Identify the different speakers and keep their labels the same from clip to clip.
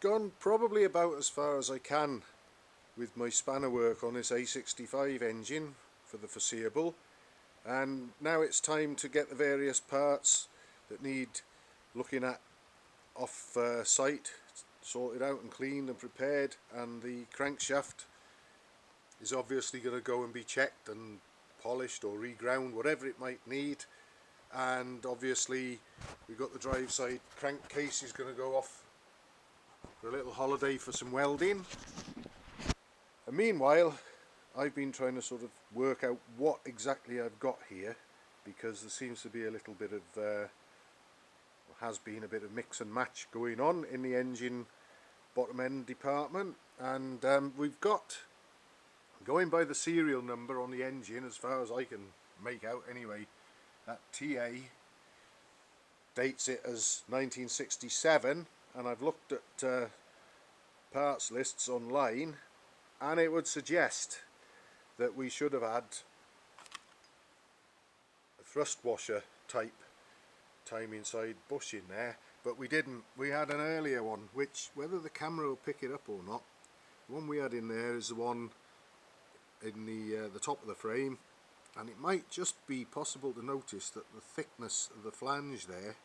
Speaker 1: gone probably about as far as I can with my spanner work on this A65 engine for the foreseeable, and now it's time to get the various parts that need looking at off site sorted out and cleaned and prepared, and the crankshaft is obviously going to go and be checked and polished or reground, whatever it might need. And obviously we've got the drive side crankcase is going to go off for a little holiday for some welding. And meanwhile I've been trying to sort of work out what exactly I've got here, because there seems to be a little bit of has been a bit of mix and match going on in the engine bottom end department. And we've got, going by the serial number on the engine, as far as I can make out anyway, that TA dates it as 1967, and I've looked at parts lists online, and it would suggest that we should have had a thrust washer type timing side bush in there, but we didn't. We had an earlier one, which, whether the camera will pick it up or not, the one we had in there is the one in the top of the frame, and it might just be possible to notice that the thickness of the flange there,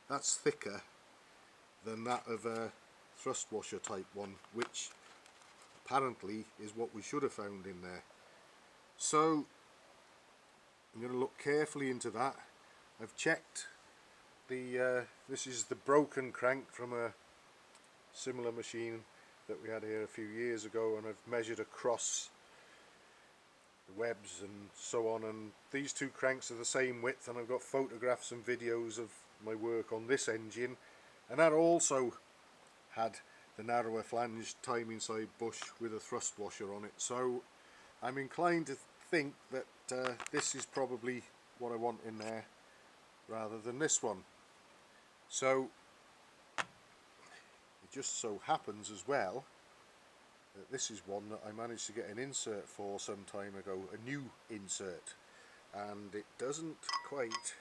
Speaker 1: that's thicker than that of a thrust washer type one, which apparently is what we should have found in there. So I'm going to look carefully into that. I've checked the this is the broken crank from a similar machine that we had here a few years ago, and I've measured across the webs and so on, and these two cranks are the same width, and I've got photographs and videos of my work on this engine, and that also had the narrower flange timing side bush with a thrust washer on it. So I'm inclined to think that this is probably what I want in there rather than this one. So it just so happens as well that this is one that I managed to get an insert for some time ago, a new insert, and it doesn't quite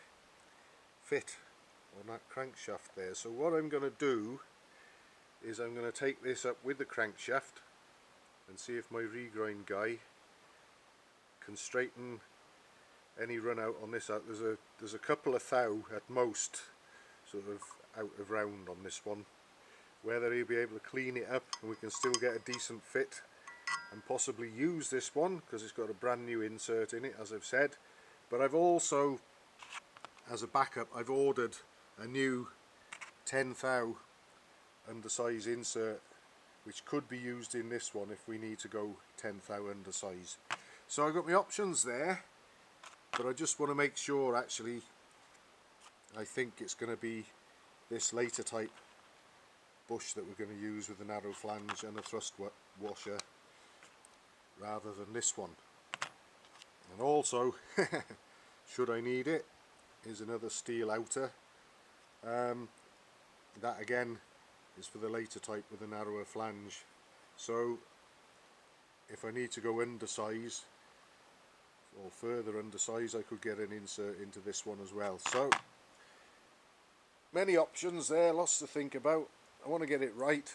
Speaker 1: fit on that crankshaft there. So what I'm going to do is I'm going to take this up with the crankshaft and see if my regrind guy can straighten any run out on this out. There's a couple of thou at most sort of out of round on this one, whether he'll be able to clean it up and we can still get a decent fit and possibly use this one, because it's got a brand new insert in it, as I've said. But I've also, as a backup, I've ordered a new 10 thou undersize insert, which could be used in this one if we need to go 10 thou undersize. So I've got my options there, but I just want to make sure, actually I think it's going to be this later type bush that we're going to use with a narrow flange and a thrust washer rather than this one. And also, should I need it, is another steel outer. That again is for the later type with a narrower flange. So if I need to go undersize or further undersize, I could get an insert into this one as well. So many options there, lots to think about. I want to get it right,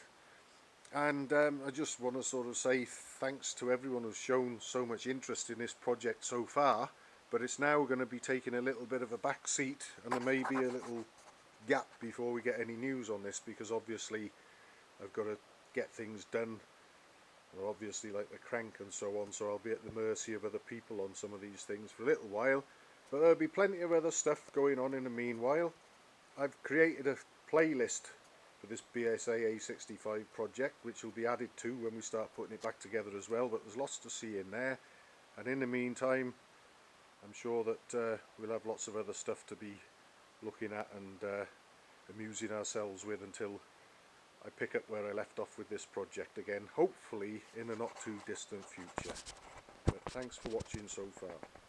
Speaker 1: and I just want to sort of say thanks to everyone who's shown so much interest in this project so far, but it's now going to be taking a little bit of a back seat, and there may be a little gap before we get any news on this, because obviously I've got to get things done, obviously like the crank and so on, so I'll be at the mercy of other people on some of these things for a little while, but there'll be plenty of other stuff going on in the meanwhile. I've created a playlist for this BSA A65 project, which will be added to when we start putting it back together as well, but there's lots to see in there, and in the meantime I'm sure that we'll have lots of other stuff to be looking at and amusing ourselves with until I pick up where I left off with this project again, hopefully in a not too distant future. But thanks for watching so far.